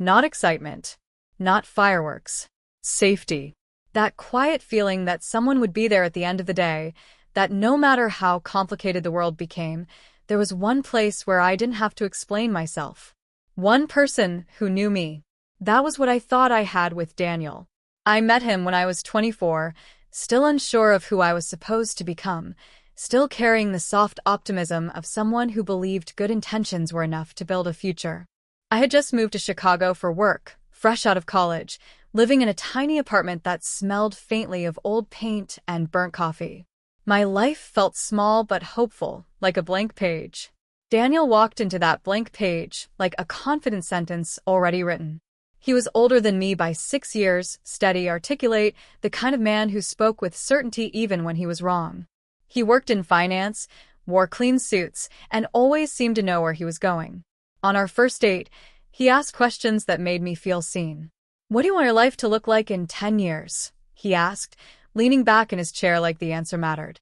Not excitement. Not fireworks. Safety. That quiet feeling that someone would be there at the end of the day, that no matter how complicated the world became, there was one place where I didn't have to explain myself. One person who knew me. That was what I thought I had with Daniel. I met him when I was 24, still unsure of who I was supposed to become, still carrying the soft optimism of someone who believed good intentions were enough to build a future. I had just moved to Chicago for work, fresh out of college, living in a tiny apartment that smelled faintly of old paint and burnt coffee. My life felt small but hopeful, like a blank page. Daniel walked into that blank page like a confident sentence already written. He was older than me by 6 years, steady, articulate, the kind of man who spoke with certainty even when he was wrong. He worked in finance, wore clean suits, and always seemed to know where he was going. On our first date, he asked questions that made me feel seen. "What do you want your life to look like in 10 years?" he asked, leaning back in his chair like the answer mattered.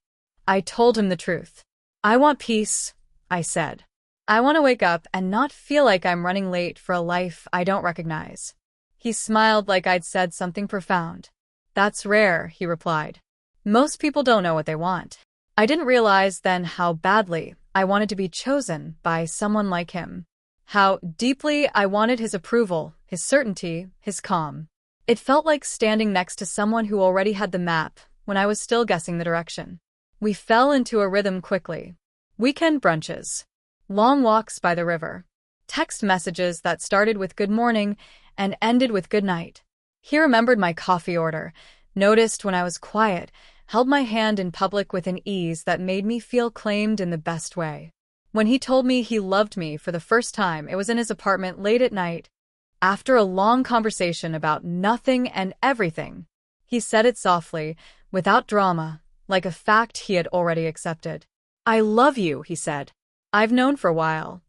I told him the truth. "I want peace," I said. "I want to wake up and not feel like I'm running late for a life I don't recognize." He smiled like I'd said something profound. "That's rare," he replied. "Most people don't know what they want." I didn't realize then how badly I wanted to be chosen by someone like him. How deeply I wanted his approval, his certainty, his calm. It felt like standing next to someone who already had the map when I was still guessing the direction. We fell into a rhythm quickly. Weekend brunches. Long walks by the river. Text messages that started with good morning and ended with good night. He remembered my coffee order, noticed when I was quiet, held my hand in public with an ease that made me feel claimed in the best way. When he told me he loved me for the first time, it was in his apartment late at night. After a long conversation about nothing and everything, he said it softly, without drama, like a fact he had already accepted. "I love you," he said. "I've known for a while."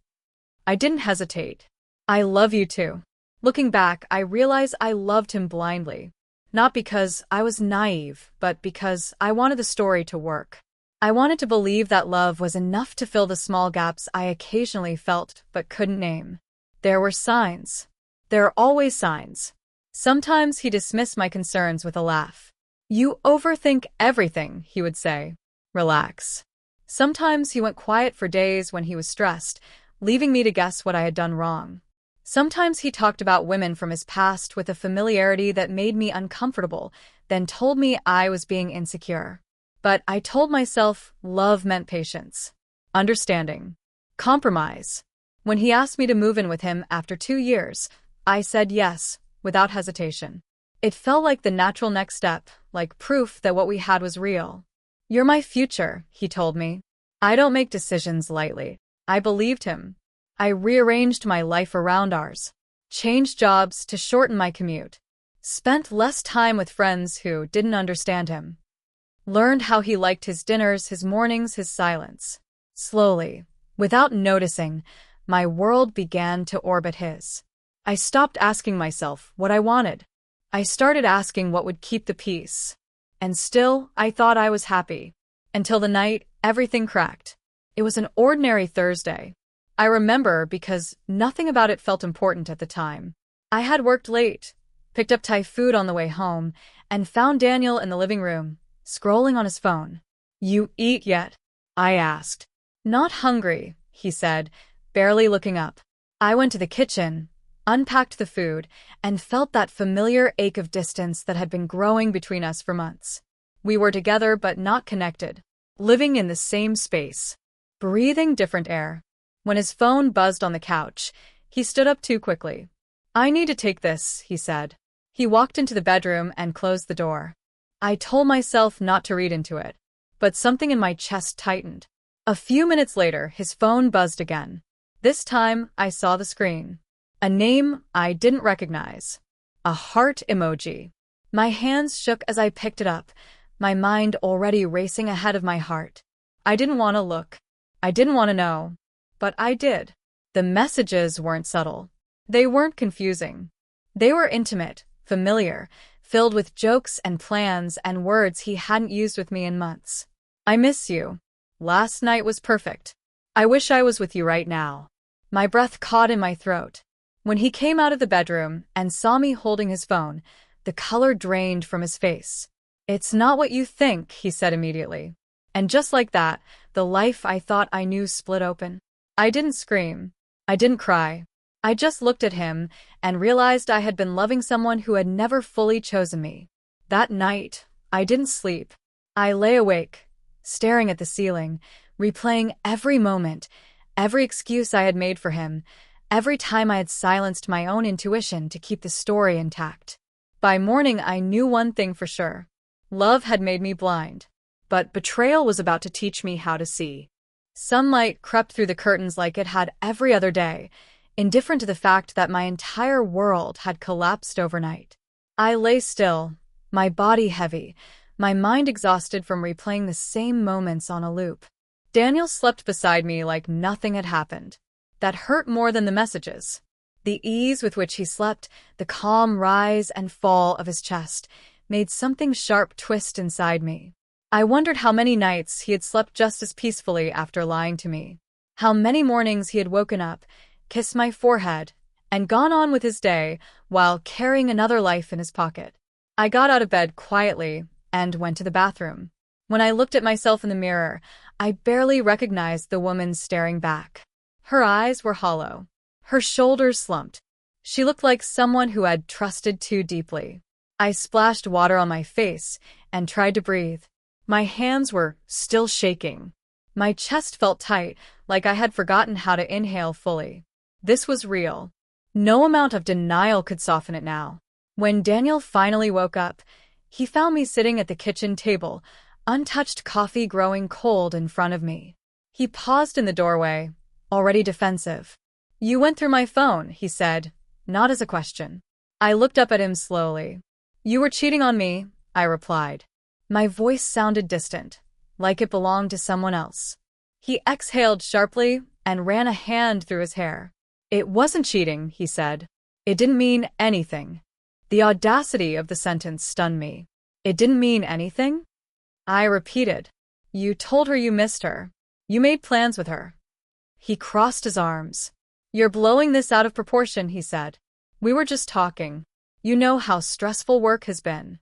I didn't hesitate. "I love you too." Looking back, I realize I loved him blindly. Not because I was naive, but because I wanted the story to work. I wanted to believe that love was enough to fill the small gaps I occasionally felt but couldn't name. There were signs. There are always signs. Sometimes he dismissed my concerns with a laugh. "You overthink everything," he would say. "Relax." Sometimes he went quiet for days when he was stressed, leaving me to guess what I had done wrong. Sometimes he talked about women from his past with a familiarity that made me uncomfortable, then told me I was being insecure. But I told myself love meant patience, understanding, compromise. When he asked me to move in with him after 2 years, I said yes, without hesitation. It felt like the natural next step, like proof that what we had was real. "You're my future," he told me. I don't make decisions lightly. I believed him. I rearranged my life around ours, changed jobs to shorten my commute, spent less time with friends who didn't understand him, learned how he liked his dinners, his mornings, his silence. Slowly, without noticing, my world began to orbit his. I stopped asking myself what I wanted. I started asking what would keep the peace. And still, I thought I was happy. Until the night, everything cracked. It was an ordinary Thursday. I remember because nothing about it felt important at the time. I had worked late, picked up Thai food on the way home, and found Daniel in the living room, scrolling on his phone. "You eat yet?" I asked. "Not hungry," he said, barely looking up. I went to the kitchen, unpacked the food, and felt that familiar ache of distance that had been growing between us for months. We were together but not connected, living in the same space, breathing different air. When his phone buzzed on the couch, he stood up too quickly. "I need to take this," he said. He walked into the bedroom and closed the door. I told myself not to read into it, but something in my chest tightened. A few minutes later, his phone buzzed again. This time, I saw the screen. A name I didn't recognize. A heart emoji. My hands shook as I picked it up, my mind already racing ahead of my heart. I didn't want to look. I didn't want to know. But I did. The messages weren't subtle. They weren't confusing. They were intimate, familiar, filled with jokes and plans and words he hadn't used with me in months. "I miss you. Last night was perfect. I wish I was with you right now." My breath caught in my throat. When he came out of the bedroom and saw me holding his phone, the color drained from his face. "It's not what you think," he said immediately. And just like that, the life I thought I knew split open. I didn't scream. I didn't cry. I just looked at him and realized I had been loving someone who had never fully chosen me. That night, I didn't sleep. I lay awake, staring at the ceiling, replaying every moment, every excuse I had made for him, every time I had silenced my own intuition to keep the story intact. By morning, I knew one thing for sure. Love had made me blind, but betrayal was about to teach me how to see. Sunlight crept through the curtains like it had every other day, indifferent to the fact that my entire world had collapsed overnight. I lay still, my body heavy, my mind exhausted from replaying the same moments on a loop. Daniel slept beside me like nothing had happened. That hurt more than the messages. The ease with which he slept, the calm rise and fall of his chest, made something sharp twist inside me. I wondered how many nights he had slept just as peacefully after lying to me. How many mornings he had woken up, kissed my forehead, and gone on with his day while carrying another life in his pocket. I got out of bed quietly and went to the bathroom. When I looked at myself in the mirror, I barely recognized the woman staring back. Her eyes were hollow. Her shoulders slumped. She looked like someone who had trusted too deeply. I splashed water on my face and tried to breathe. My hands were still shaking. My chest felt tight, like I had forgotten how to inhale fully. This was real. No amount of denial could soften it now. When Daniel finally woke up, he found me sitting at the kitchen table, untouched coffee growing cold in front of me. He paused in the doorway, already defensive. "You went through my phone," he said, not as a question. I looked up at him slowly. "You were cheating on me," I replied. My voice sounded distant, like it belonged to someone else. He exhaled sharply and ran a hand through his hair. "It wasn't cheating," he said. "It didn't mean anything." The audacity of the sentence stunned me. "It didn't mean anything?" I repeated. "You told her you missed her. You made plans with her." He crossed his arms. "You're blowing this out of proportion," he said. "We were just talking. You know how stressful work has been."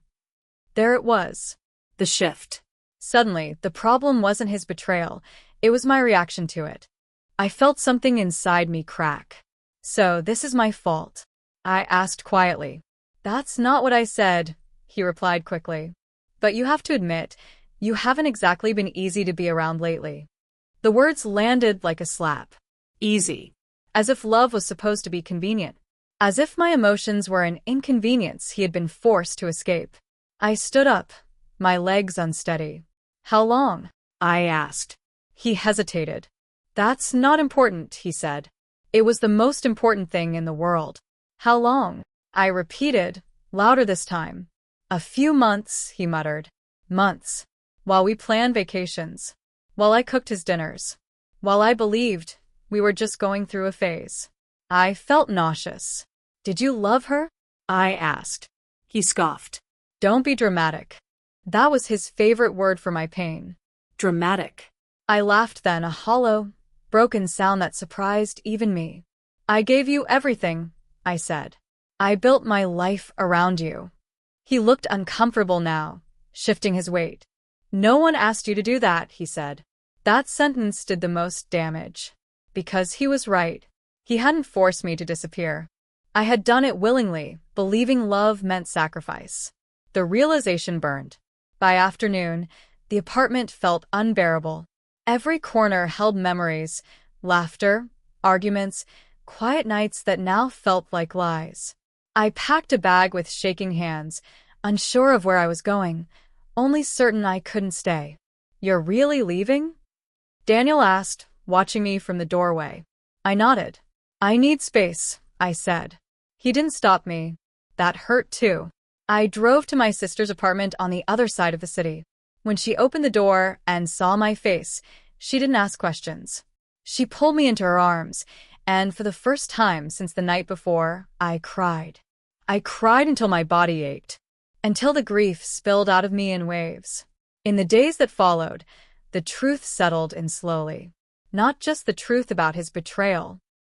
There it was. The shift. Suddenly, the problem wasn't his betrayal, it was my reaction to it. I felt something inside me crack. "So this is my fault?" I asked quietly. "That's not what I said," he replied quickly. "But you have to admit, you haven't exactly been easy to be around lately." The words landed like a slap. Easy. As if love was supposed to be convenient. As if my emotions were an inconvenience he had been forced to escape. I stood up, my legs unsteady. "How long?" I asked. He hesitated. "That's not important," he said. "It was the most important thing in the world." "How long?" I repeated, louder this time. "A few months," he muttered. "Months. While we planned vacations. While I cooked his dinners. While I believed we were just going through a phase." I felt nauseous. "Did you love her?" I asked. He scoffed. "Don't be dramatic." That was his favorite word for my pain. Dramatic. I laughed then, a hollow, broken sound that surprised even me. "I gave you everything," I said. "I built my life around you." He looked uncomfortable now, shifting his weight. "No one asked you to do that," he said. That sentence did the most damage. Because he was right. He hadn't forced me to disappear. I had done it willingly, believing love meant sacrifice. The realization burned. By afternoon, the apartment felt unbearable. Every corner held memories, laughter, arguments, quiet nights that now felt like lies. I packed a bag with shaking hands, unsure of where I was going, only certain I couldn't stay. "You're really leaving?" Daniel asked, watching me from the doorway. I nodded. "I need space," I said. He didn't stop me. That hurt too. I drove to my sister's apartment on the other side of the city. When she opened the door and saw my face, she didn't ask questions. She pulled me into her arms, and for the first time since the night before, I cried. I cried until my body ached, until the grief spilled out of me in waves. In the days that followed, the truth settled in slowly. Not just the truth about his betrayal,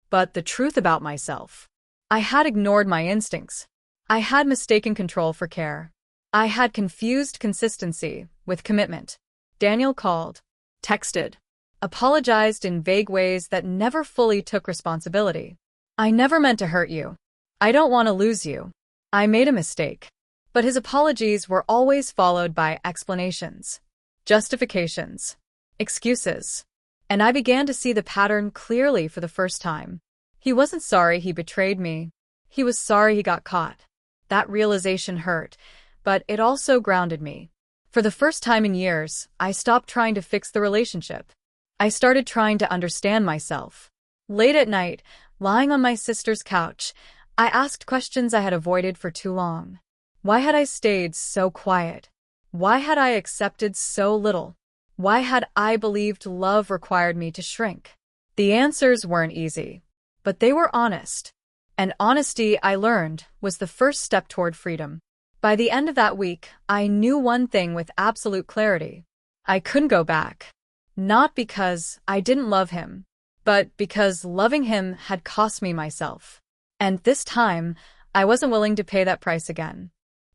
but the truth about myself. I had ignored my instincts. I had mistaken control for care. I had confused consistency with commitment. Daniel called, texted, apologized in vague ways that never fully took responsibility. I never meant to hurt you. I don't want to lose you. I made a mistake. But his apologies were always followed by explanations, justifications, excuses. And I began to see the pattern clearly for the first time. He wasn't sorry he betrayed me. He was sorry he got caught. That realization hurt, but it also grounded me. For the first time in years, I stopped trying to fix the relationship. I started trying to understand myself. Late at night, lying on my sister's couch, I asked questions I had avoided for too long. Why had I stayed so quiet? Why had I accepted so little? Why had I believed love required me to shrink? The answers weren't easy, but they were honest. And honesty, I learned, was the first step toward freedom. By the end of that week, I knew one thing with absolute clarity. I couldn't go back. Not because I didn't love him, but because loving him had cost me myself. And this time, I wasn't willing to pay that price again.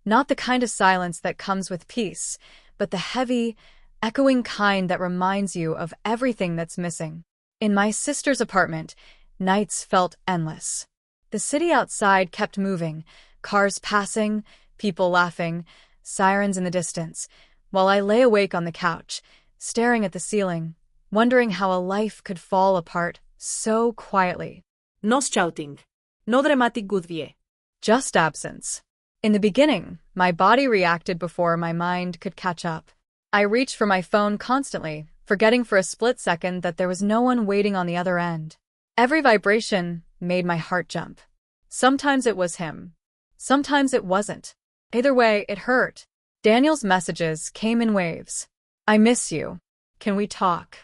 Not the kind of silence that comes with peace, but the heavy, echoing kind that reminds you of everything that's missing. In my sister's apartment, nights felt endless. The city outside kept moving, cars passing, people laughing, sirens in the distance, while I lay awake on the couch, staring at the ceiling, wondering how a life could fall apart so quietly. No shouting. No dramatic goodbye. Just absence. In the beginning, my body reacted before my mind could catch up. I reached for my phone constantly, forgetting for a split second that there was no one waiting on the other end. Every vibration made my heart jump. Sometimes it was him. Sometimes it wasn't. Either way, it hurt. Daniel's messages came in waves. I miss you. Can we talk?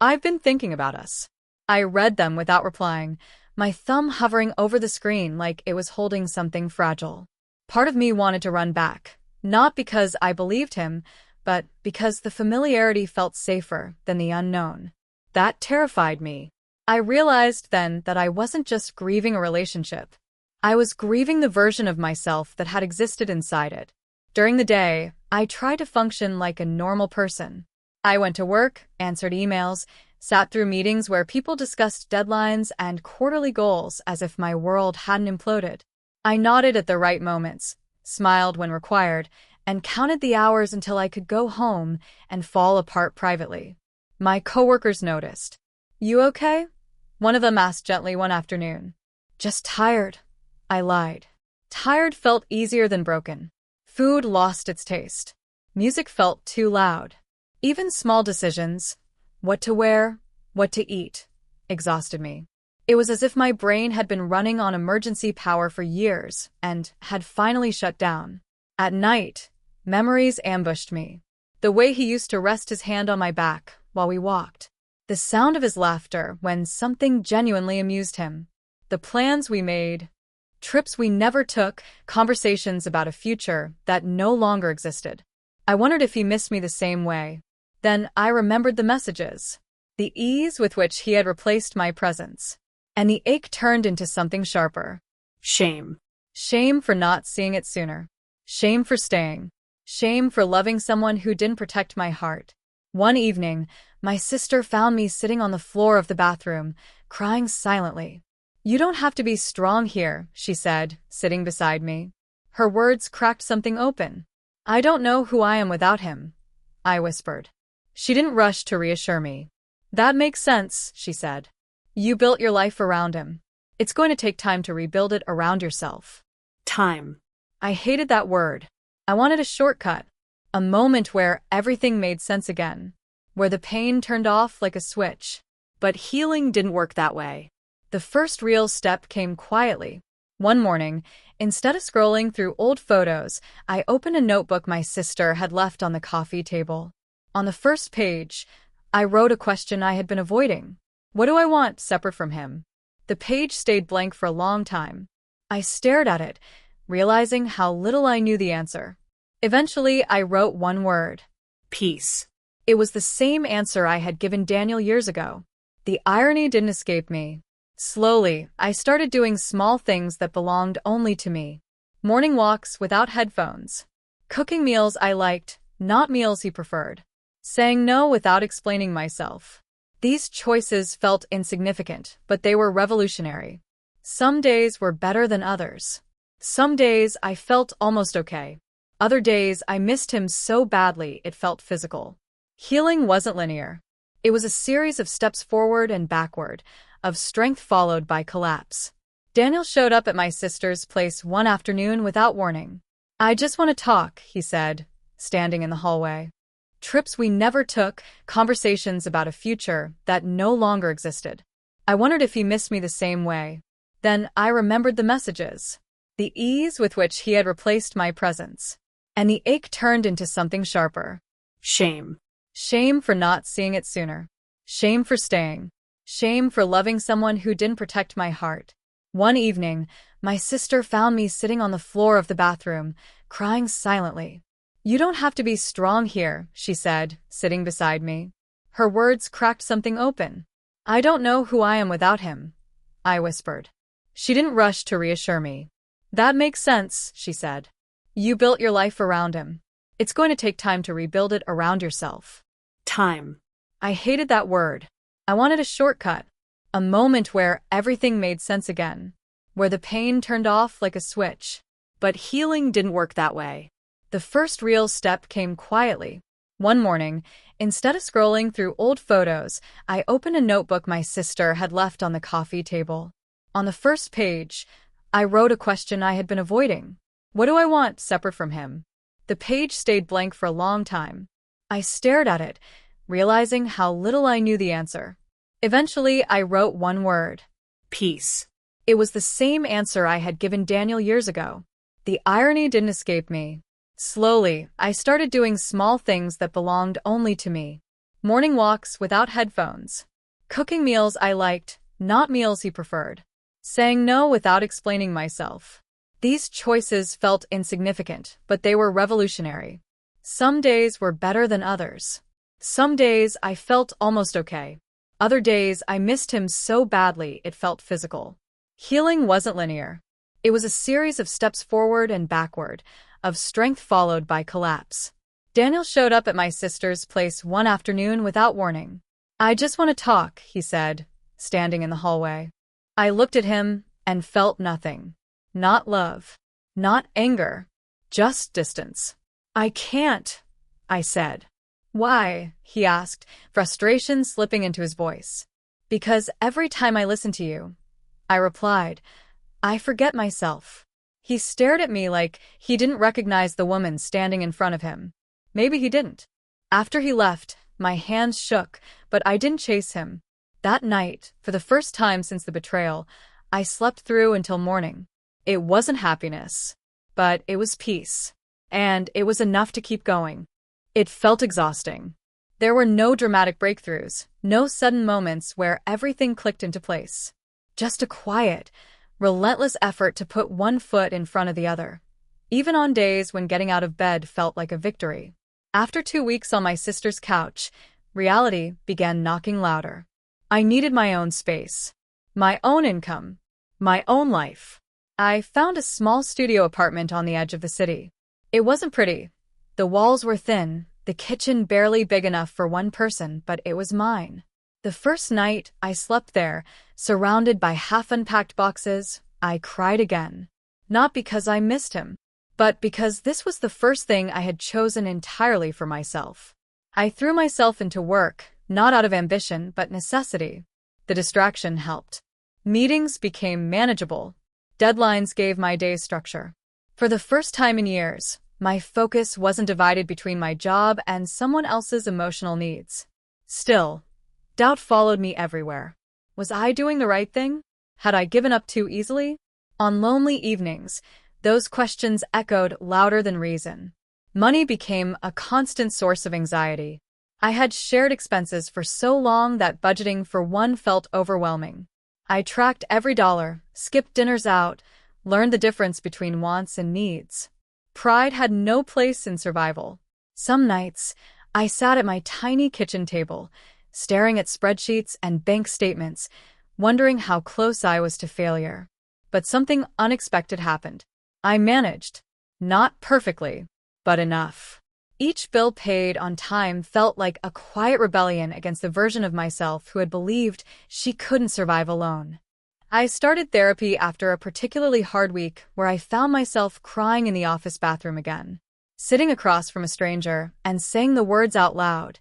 I've been thinking about us. I read them without replying, my thumb hovering over the screen like it was holding something fragile. Part of me wanted to run back, not because I believed him, but because the familiarity felt safer than the unknown. That terrified me. I realized then that I wasn't just grieving a relationship. I was grieving the version of myself that had existed inside it. During the day, I tried to function like a normal person. I went to work, answered emails, sat through meetings where people discussed deadlines and quarterly goals as if my world hadn't imploded. I nodded at the right moments, smiled when required, and counted the hours until I could go home and fall apart privately. My coworkers noticed. "You okay?" One of them asked gently one afternoon. "Just tired," I lied. Tired felt easier than broken. Food lost its taste. Music felt too loud. Even small decisions, what to wear, what to eat, exhausted me. It was as if my brain had been running on emergency power for years and had finally shut down. At night, memories ambushed me. The way he used to rest his hand on my back while we walked. The sound of his laughter when something genuinely amused him. The plans we made, trips we never took, conversations about a future that no longer existed. I wondered if he missed me the same way. Then I remembered the messages, the ease with which he had replaced my presence. And the ache turned into something sharper. Shame. Shame for not seeing it sooner. Shame for staying. Shame for loving someone who didn't protect my heart. One evening, my sister found me sitting on the floor of the bathroom, crying silently. "You don't have to be strong here," she said, sitting beside me. Her words cracked something open. "I don't know who I am without him," I whispered. She didn't rush to reassure me. "That makes sense," she said. "You built your life around him. It's going to take time to rebuild it around yourself." Time. I hated that word. I wanted a shortcut, a moment where everything made sense again, where the pain turned off like a switch. But healing didn't work that way. The first real step came quietly. One morning, instead of scrolling through old photos, I opened a notebook my sister had left on the coffee table. On the first page, I wrote a question I had been avoiding. What do I want separate from him? The page stayed blank for a long time. I stared at it, realizing how little I knew the answer. Eventually, I wrote one word. Peace. It was the same answer I had given Daniel years ago. The irony didn't escape me. Slowly, I started doing small things that belonged only to me. Morning walks without headphones. Cooking meals I liked, not meals he preferred. Saying no without explaining myself. These choices felt insignificant, but they were revolutionary. Some days were better than others. Some days I felt almost okay. Other days I missed him so badly it felt physical. Healing wasn't linear. It was a series of steps forward and backward, of strength followed by collapse. Daniel showed up at my sister's place one afternoon without warning. "I just want to talk," he said, standing in the hallway. Trips we never took, conversations about a future that no longer existed. I wondered if he missed me the same way. Then I remembered the messages. The ease with which he had replaced my presence. And the ache turned into something sharper. Shame. Shame for not seeing it sooner. Shame for staying. Shame for loving someone who didn't protect my heart. One evening, my sister found me sitting on the floor of the bathroom, crying silently. "You don't have to be strong here," she said, sitting beside me. Her words cracked something open. "I don't know who I am without him," I whispered. She didn't rush to reassure me. "That makes sense," she said. "You built your life around him. It's going to take time to rebuild it around yourself." Time. I hated that word. I wanted a shortcut. A moment where everything made sense again. Where the pain turned off like a switch. But healing didn't work that way. The first real step came quietly. One morning, instead of scrolling through old photos, I opened a notebook my sister had left on the coffee table. On the first page, I wrote a question I had been avoiding. What do I want separate from him? The page stayed blank for a long time. I stared at it, realizing how little I knew the answer. Eventually, I wrote one word. Peace. It was the same answer I had given Daniel years ago. The irony didn't escape me. Slowly, I started doing small things that belonged only to me. Morning walks without headphones. Cooking meals I liked, not meals he preferred. Saying no without explaining myself. These choices felt insignificant, but they were revolutionary. Some days were better than others. Some days I felt almost okay. Other days I missed him so badly it felt physical. Healing wasn't linear. It was a series of steps forward and backward, of strength followed by collapse. Daniel showed up at my sister's place one afternoon without warning. "I just want to talk," he said, standing in the hallway. I looked at him and felt nothing. Not love. Not anger. Just distance. "I can't," I said. "Why?" he asked, frustration slipping into his voice. "Because every time I listen to you," I replied, "I forget myself." He stared at me like he didn't recognize the woman standing in front of him. Maybe he didn't. After he left, my hands shook, but I didn't chase him. That night, for the first time since the betrayal, I slept through until morning. It wasn't happiness, but it was peace. And it was enough to keep going. It felt exhausting. There were no dramatic breakthroughs, no sudden moments where everything clicked into place. Just a quiet, relentless effort to put one foot in front of the other. Even on days when getting out of bed felt like a victory. After 2 weeks on my sister's couch, reality began knocking louder. I needed my own space. My own income. My own life. I found a small studio apartment on the edge of the city. It wasn't pretty. The walls were thin, the kitchen barely big enough for one person, but it was mine. The first night I slept there, surrounded by half-unpacked boxes, I cried again. Not because I missed him, but because this was the first thing I had chosen entirely for myself. I threw myself into work, not out of ambition but necessity. The distraction helped. Meetings became manageable. Deadlines gave my day structure. For the first time in years, my focus wasn't divided between my job and someone else's emotional needs. Still, doubt followed me everywhere. Was I doing the right thing? Had I given up too easily? On lonely evenings, those questions echoed louder than reason. Money became a constant source of anxiety. I had shared expenses for so long that budgeting for one felt overwhelming. I tracked every dollar, skipped dinners out, learned the difference between wants and needs. Pride had no place in survival. Some nights, I sat at my tiny kitchen table, staring at spreadsheets and bank statements, wondering how close I was to failure. But something unexpected happened. I managed. Not perfectly, but enough. Each bill paid on time felt like a quiet rebellion against the version of myself who had believed she couldn't survive alone. I started therapy after a particularly hard week where I found myself crying in the office bathroom again, sitting across from a stranger and saying the words out loud.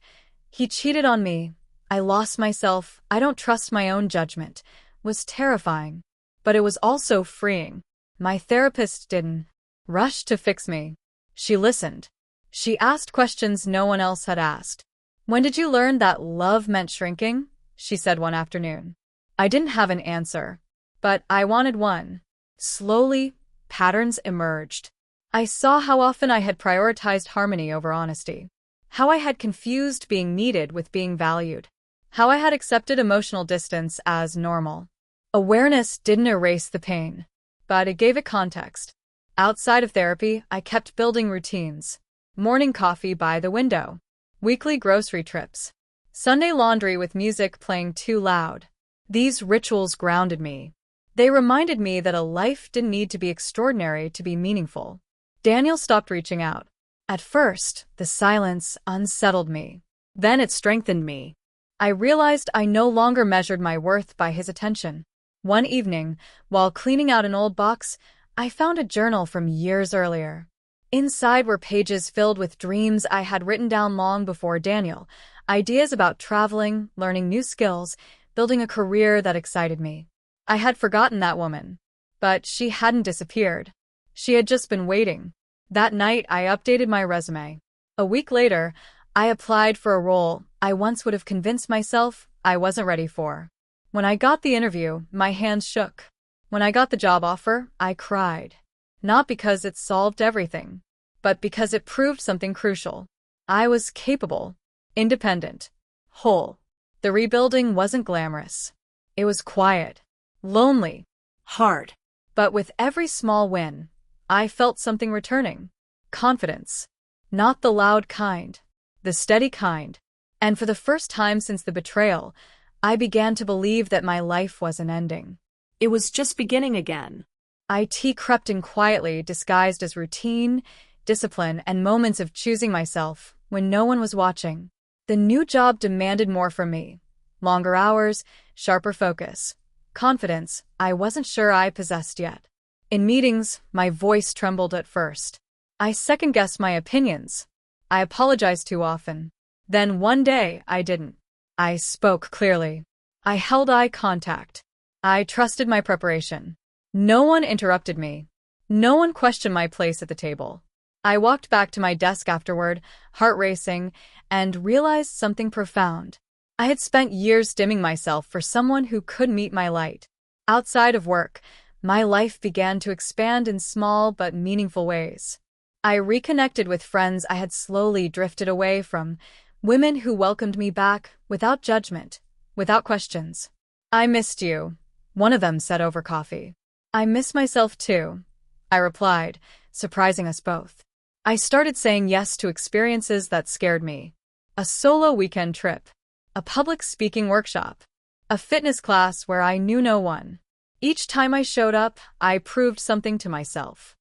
He cheated on me. I lost myself. I don't trust my own judgment. Was terrifying. But it was also freeing. My therapist didn't rush to fix me. She listened. She asked questions no one else had asked. "When did you learn that love meant shrinking?" she said one afternoon. I didn't have an answer, but I wanted one. Slowly, patterns emerged. I saw how often I had prioritized harmony over honesty, how I had confused being needed with being valued, how I had accepted emotional distance as normal. Awareness didn't erase the pain, but it gave it context. Outside of therapy, I kept building routines. Morning coffee by the window, weekly grocery trips, Sunday laundry with music playing too loud. These rituals grounded me. They reminded me that a life didn't need to be extraordinary to be meaningful. Daniel stopped reaching out. At first, the silence unsettled me. Then it strengthened me. I realized I no longer measured my worth by his attention. One evening, while cleaning out an old box, I found a journal from years earlier. Inside were pages filled with dreams I had written down long before Daniel, ideas about traveling, learning new skills, building a career that excited me. I had forgotten that woman, but she hadn't disappeared. She had just been waiting. That night, I updated my resume. A week later, I applied for a role I once would have convinced myself I wasn't ready for. When I got the interview, my hands shook. When I got the job offer, I cried. Not because it solved everything, but because it proved something crucial. I was capable, independent, whole. The rebuilding wasn't glamorous. It was quiet, lonely, Hard. but with every small win, I felt something returning. Confidence. Not the loud kind, the steady kind. And for the first time since the betrayal, I began to believe that my life wasn't ending. It was just beginning again. IT crept in quietly, disguised as routine, discipline, and moments of choosing myself when no one was watching. The new job demanded more from me. Longer hours, sharper focus, confidence I wasn't sure I possessed yet. In meetings, my voice trembled at first. I second-guessed my opinions. I apologized too often. Then one day, I didn't. I spoke clearly. I held eye contact. I trusted my preparation. No one interrupted me. No one questioned my place at the table. I walked back to my desk afterward, heart racing, and realized something profound. I had spent years dimming myself for someone who could meet my light. Outside of work, my life began to expand in small but meaningful ways. I reconnected with friends I had slowly drifted away from, women who welcomed me back without judgment, without questions. "I missed you," one of them said over coffee. "I miss myself too," I replied, surprising us both. I started saying yes to experiences that scared me. A solo weekend trip, a public speaking workshop, a fitness class where I knew no one. Each time I showed up, I proved something to myself.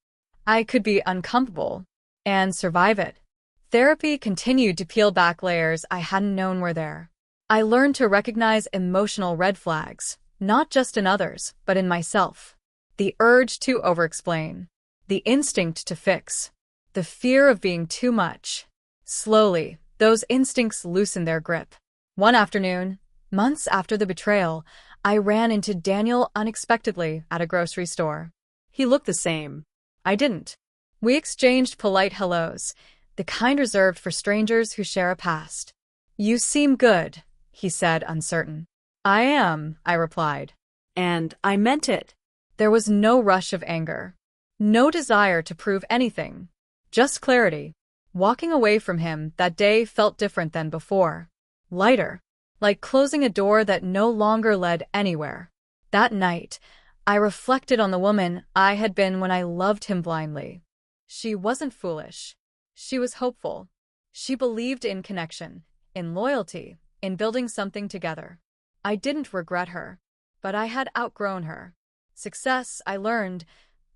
I could be uncomfortable and survive it. Therapy continued to peel back layers I hadn't known were there. I learned to recognize emotional red flags, not just in others, but in myself. The urge to overexplain, the instinct to fix, the fear of being too much. Slowly, those instincts loosened their grip. One afternoon, months after the betrayal, I ran into Daniel unexpectedly at a grocery store. He looked the same. I didn't. We exchanged polite hellos, the kind reserved for strangers who share a past. "You seem good," he said, uncertain. "I am," I replied. And I meant it. There was no rush of anger, no desire to prove anything, just clarity. Walking away from him that day felt different than before. Lighter, like closing a door that no longer led anywhere. That night, I reflected on the woman I had been when I loved him blindly. She wasn't foolish. She was hopeful. She believed in connection, in loyalty, in building something together. I didn't regret her, but I had outgrown her. Success, I learned,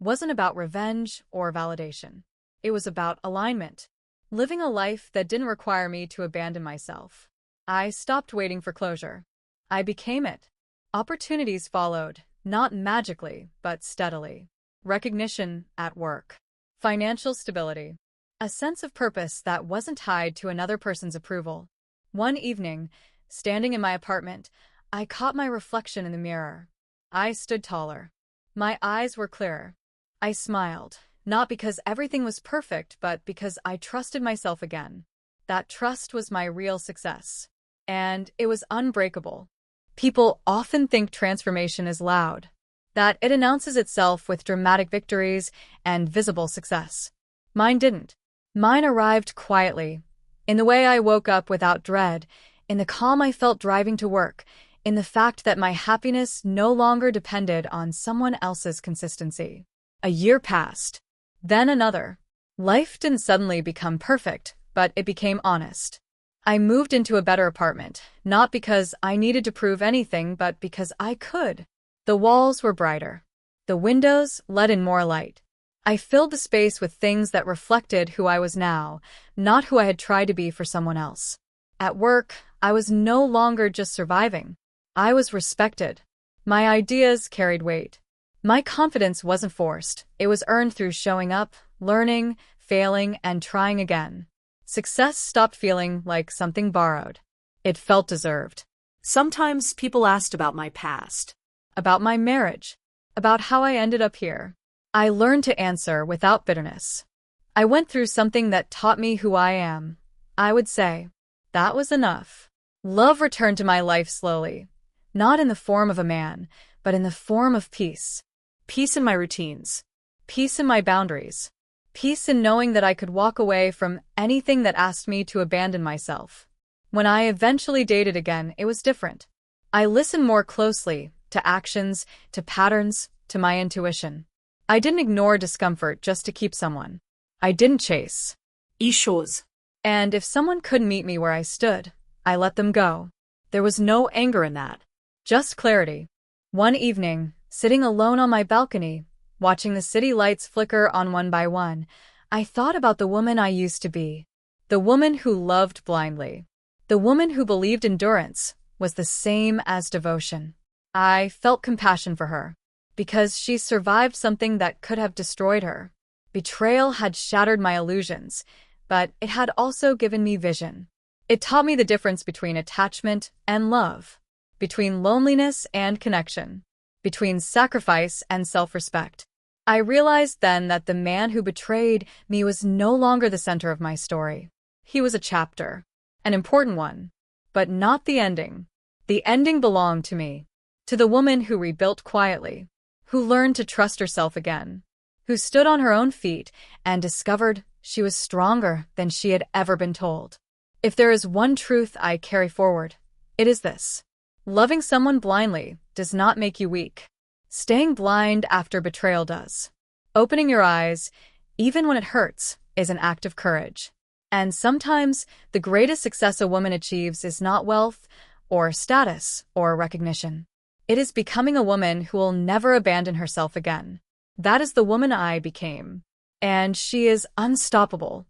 wasn't about revenge or validation. It was about alignment, living a life that didn't require me to abandon myself. I stopped waiting for closure. I became it. Opportunities followed, not magically, but steadily. Recognition at work. Financial stability. A sense of purpose that wasn't tied to another person's approval. One evening, standing in my apartment, I caught my reflection in the mirror. I stood taller. My eyes were clearer. I smiled, not because everything was perfect, but because I trusted myself again. That trust was my real success. And it was unbreakable. People often think transformation is loud, that it announces itself with dramatic victories and visible success. Mine didn't. Mine arrived quietly, in the way I woke up without dread, in the calm I felt driving to work, in the fact that my happiness no longer depended on someone else's consistency. A year passed. Then another. Life didn't suddenly become perfect, but it became honest. I moved into a better apartment, not because I needed to prove anything, but because I could. The walls were brighter. The windows let in more light. I filled the space with things that reflected who I was now, not who I had tried to be for someone else. At work, I was no longer just surviving. I was respected. My ideas carried weight. My confidence wasn't forced. It was earned through showing up, learning, failing, and trying again. Success stopped feeling like something borrowed. It felt deserved. Sometimes people asked about my past. About my marriage. About how I ended up here. I learned to answer without bitterness. I went through something that taught me who I am. I would say, that was enough. Love returned to my life slowly. Not in the form of a man, but in the form of peace. Peace in my routines. Peace in my boundaries. Peace in knowing that I could walk away from anything that asked me to abandon myself. When I eventually dated again, it was different. I listened more closely to actions, to patterns, to my intuition. I didn't ignore discomfort just to keep someone. I didn't chase. Issues. And if someone couldn't meet me where I stood, I let them go. There was no anger in that. Just clarity. One evening, sitting alone on my balcony, watching the city lights flicker on one by one, I thought about the woman I used to be. The woman who loved blindly. The woman who believed endurance was the same as devotion. I felt compassion for her, because she survived something that could have destroyed her. Betrayal had shattered my illusions, but it had also given me vision. It taught me the difference between attachment and love, between loneliness and connection, between sacrifice and self-respect. I realized then that the man who betrayed me was no longer the center of my story. He was a chapter, an important one, but not the ending. The ending belonged to me, to the woman who rebuilt quietly, who learned to trust herself again, who stood on her own feet and discovered she was stronger than she had ever been told. If there is one truth I carry forward, it is this. Loving someone blindly does not make you weak. Staying blind after betrayal does. Opening your eyes, even when it hurts, is an act of courage. And sometimes, the greatest success a woman achieves is not wealth, or status, or recognition. It is becoming a woman who will never abandon herself again. That is the woman I became. And she is unstoppable.